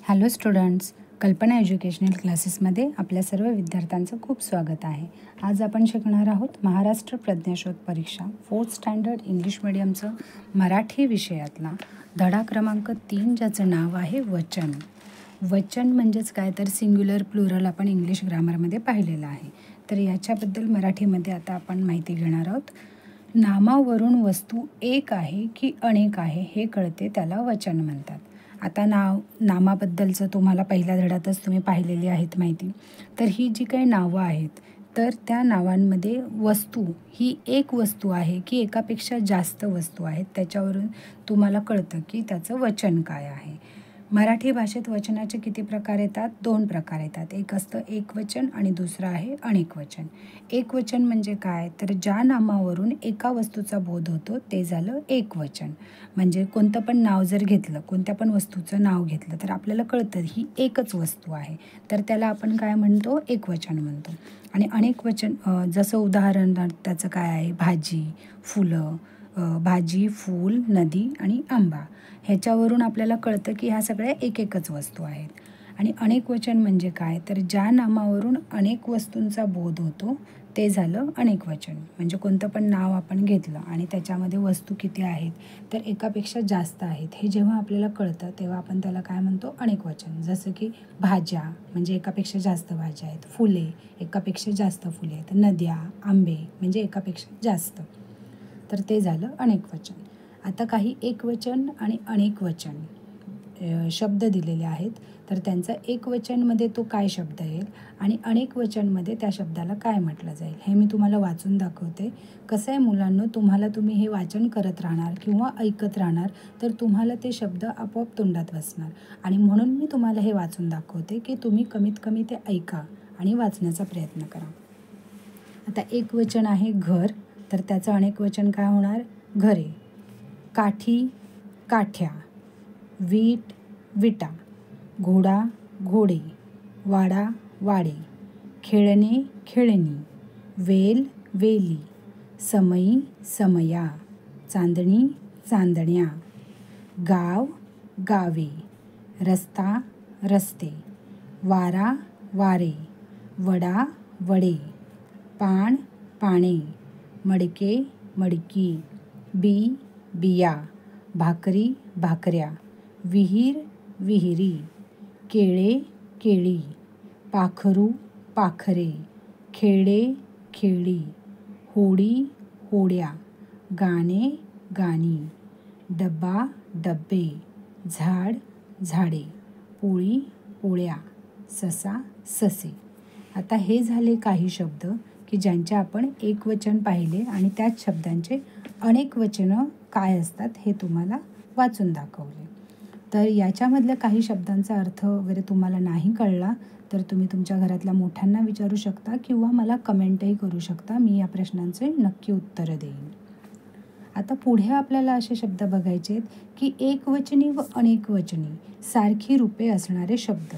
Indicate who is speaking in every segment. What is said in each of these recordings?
Speaker 1: Hello students, कल्पना educational क्लासेसमध्ये आपल्या सर्व विद्यार्थ्यांचं खूप स्वागत आहे. आज आपण शिकणार आहोत महाराष्ट्र प्रज्ञाशोध परीक्षा 4th स्टँडर्ड इंग्लिश मिडियमचं मराठी विषयातला धडा क्रमांक 3, ज्याचं नाव आहे वचन. वचन म्हणजेच काय तर सिंग्युलर प्लुरल आपण इंग्लिश ग्रामरमध्ये पाहिलेलं आहे. तर याच्याबद्दल मराठीमध्ये आता आपण माहिती घेणार आहोत. नामावरून वस्तू एक आहे की अनेक आहे हे कळते, त्याला वचन म्हणतात. आता नामाबद्दलचं तुम्हाला पहिल्या धड्यातच तुम्ही पाहिलेली आहेत माहिती. तर ही जी काही नावं आहेत, तर त्या नावांमध्ये वस्तू ही एक वस्तू आहे की एकापेक्षा जास्त वस्तू आहेत, त्याच्यावरून तुम्हाला कळतं की त्याचं वचन काय आहे. मराठी भाषेत वचनाचे किती प्रकार येतात? 2 प्रकार येतात. एक असतं एकवचन आणि दुसरं आहे अनेकवचन. एकवचन म्हणजे काय? तर ज्या नामावरून एका वस्तूचा बोध होतो ते झालं एकवचन. म्हणजे कोणतं पण नाव जर घेतलं, कोणत्या पण वस्तूचं नाव घेतलं तर आपल्याला कळतं ही एकच वस्तू आहे, तर त्याला आपण काय म्हणतो? एकवचन म्हणतो. आणि अनेकवचन जसं उदाहरण त्याचं काय आहे? भाजी, फुलं, भाजी, फूल, नदी आणि आंबा. ह्याच्यावरून आपल्याला कळतं की ह्या सगळ्या एकच वस्तू आहेत. आणि अनेकवचन म्हणजे काय? तर ज्या नामावरून अनेक वस्तूंचा बोध होतो ते झालं अनेकवचन. म्हणजे कोणतं पण नाव आपण घेतलं आणि त्याच्यामध्ये वस्तू किती आहेत, तर एकापेक्षा जास्त आहेत, हे जेव्हा आपल्याला कळतं तेव्हा आपण त्याला काय म्हणतो? अनेकवचन. जसं की भाज्या म्हणजे एकापेक्षा जास्त भाज्या आहेत, फुले एकापेक्षा जास्त फुले आहेत, नद्या, आंबे म्हणजे एकापेक्षा जास्त, तर ते झालं अनेकवचन. आता काही एकवचन आणि अनेकवचन शब्द दिलेले आहेत, तर त्यांचा एकवचनमध्ये तो काय शब्द येईल आणि अनेकवचनमध्ये त्या शब्दाला काय म्हटलं जाईल हे मी तुम्हाला वाचून दाखवते. कसं आहे मुलांनो, तुम्ही हे वाचन करत राहणार किंवा ऐकत राहणार तर तुम्हाला ते शब्द आपोआप तोंडात बसणार. आणि म्हणून मी तुम्हाला हे वाचून दाखवते की तुम्ही कमीत कमी ते ऐका आणि वाचण्याचा प्रयत्न करा. आता एकवचन आहे घर, तर त्याचं अनेकवचन काय होणार? घरे. काठी, काठ्या. वीट, विटा. घोडा, घोडे. वाडा, वाडे. खेळणे, खेळणी. वेल, वेली. समई, समया. चांदणी, चांदण्या. गाव, गावे. रस्ता, रस्ते. वारा, वारे. वडा, वडे. पाण, पाणे. मडके, मडकी. बी, बिया. भाकरी, भाकऱ्या. विहीर, विहिरी. केळे, केळी. पाखरू, पाखरे. खेडे, खेडी. होडी, होड्या. गाणे, गाणी. डब्बा, डब्बे. झाड, झाडे. पोळी, पोळ्या. ससा, ससे. आता हे झाले काही शब्द की ज्यांचे आपण एकवचन पाहिले आणि त्याच शब्दांचे अनेक वचनं काय असतात हे तुम्हाला वाचून दाखवले. तर याच्यामधल्या काही शब्दांचा अर्थ वगैरे तुम्हाला नाही कळला तर तुम्ही तुमच्या घरातल्या मोठ्यांना विचारू शकता किंवा मला कमेंटही करू शकता. मी या प्रश्नांचे नक्की उत्तरं देईन. आता पुढे आपल्याला असे शब्द बघायचे आहेत की एकवचनी व अनेकवचनी सारखी रूपे असणारे शब्द.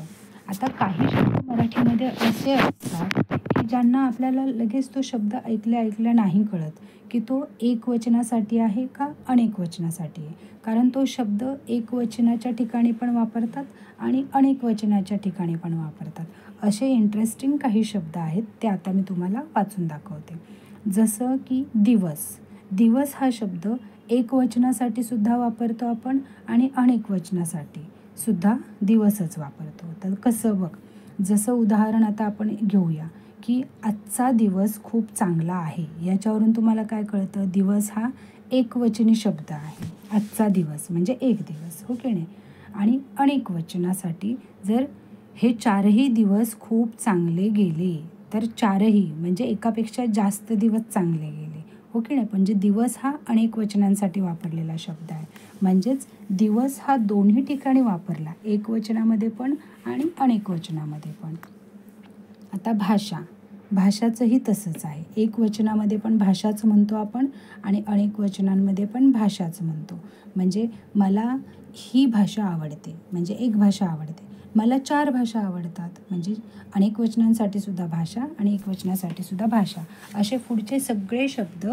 Speaker 1: आता काही शब्द मराठीमध्ये असे असतात की ज्यांना आपल्याला लगेच तो शब्द ऐकल्या नाही कळत की तो एकवचनासाठी आहे का अनेकवचनासाठी आहे. कारण तो शब्द एकवचनाच्या ठिकाणी पण वापरतात आणि अनेकवचनाच्या ठिकाणी पण वापरतात. असे इंटरेस्टिंग काही शब्द आहेत, ते आता मी तुम्हाला वाचून दाखवते. जसं की दिवस. दिवस हा शब्द एकवचनासाठी सुद्धा वापरतो आपण आणि अनेकवचनासाठी सुद्धा दिवसच वापरतो. तर कसं बघ, जसं उदाहरण आता आपण घेऊया की आजचा दिवस खूप चांगला आहे. याच्यावरून तुम्हाला काय कळतं? दिवस हा एकवचनी शब्द आहे. आजचा दिवस म्हणजे एक दिवस, हो की नाही? आणि अनेकवचनासाठी जर हे 4ही दिवस खूप चांगले गेले, तर 4ही म्हणजे एकापेक्षा जास्त दिवस चांगले गेले, हो की नाही? म्हणजे दिवस हा अनेक वचनांसाठी वापरलेला शब्द आहे. म्हणजेच दिवस हा दोन्ही ठिकाणी वापरला, एकवचनामध्ये पण आणि अनेक वचनामध्ये पण. आता भाषा. भाषाचंही तसंच आहे. एकवचनामध्ये पण भाषाच म्हणतो आपण आणि अनेक वचनांमध्ये पण भाषाच म्हणतो. म्हणजे मला ही भाषा आवडते म्हणजे एक भाषा आवडते. मला 4 भाषा आवडतात, म्हणजे अनेक वचनांसाठी सुद्धा भाषा आणि एकवचनासाठी सुद्धा भाषा, असे पुढचे सगळे शब्द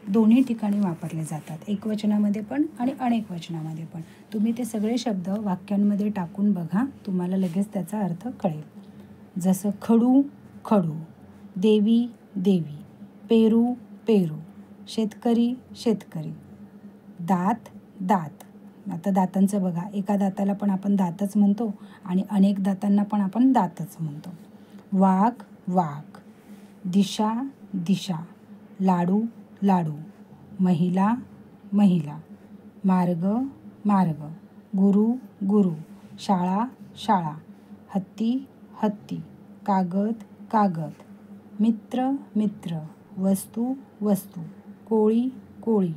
Speaker 1: दोन्ही ठिकाणी वापरले जातात, एकवचनामध्ये पण आणि अनेक वचनामध्ये पण. तुम्ही ते सगळे शब्द वाक्यांमध्ये टाकून बघा, तुम्हाला लगेच त्याचा अर्थ कळेल. जसं खडू खडू, देवी देवी, पेरू पेरू, शेतकरी शेतकरी, दात दात. आता दातांचं बघा, एका दाताला पण आपण दातच म्हणतो आणि अनेक दातांना पण आपण दातच म्हणतो. वाघ वाघ, दिशा दिशा, लाडू लाडू, महिला महिला, मार्ग मार्ग, गुरु गुरु, शाळा शाळा, हत्ती हत्ती, कागद कागद, मित्र मित्र, वस्तू वस्तू, कोळी कोळी,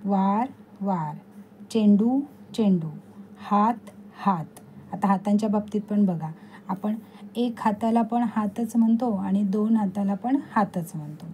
Speaker 1: वार वार, चेंडू चेंडू, हात हात. आता हातांच्या बाबतीत पण बघा, आपण एक हाताला पण हातच म्हणतो आणि 2 हाताला पण हातच म्हणतो.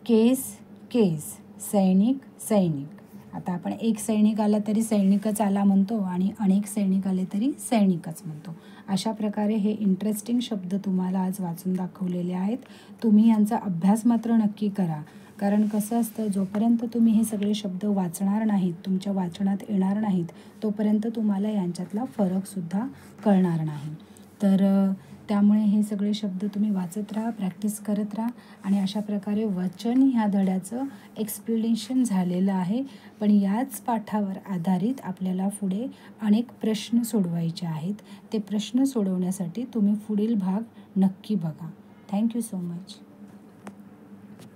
Speaker 1: केस केस, सैनिक सैनिक. आता आपण एक सैनिक आला तरी सैनिकच आला म्हणतो आणि अनेक सैनिक आले तरी सैनिकच म्हणतो. अशा प्रकारे हे इंटरेस्टिंग शब्द तुम्हाला आज वाचून दाखवलेले आहेत. तुम्ही यांचा अभ्यास मात्र नक्की करा, कारण कसं असतं, जोपर्यंत तुम्ही हे सगळे शब्द वाचणार नाहीत, तुमच्या वाचनात येणार नाहीत, तोपर्यंत तुम्हाला यांच्यातला फरकसुद्धा कळणार नाही. तर त्यामुळे हे सगळे शब्द तुम्ही वाचत राहा, प्रॅक्टिस करत राहा आणि अशा प्रकारे वचन ह्या धड्याचं एक्सप्लेनेशन झालेलं आहे. पण याच पाठावर आधारित आपल्याला पुढे अनेक प्रश्न सोडवायचे आहेत. ते प्रश्न सोडवण्यासाठी तुम्ही पुढील भाग नक्की बघा. Thank you so much.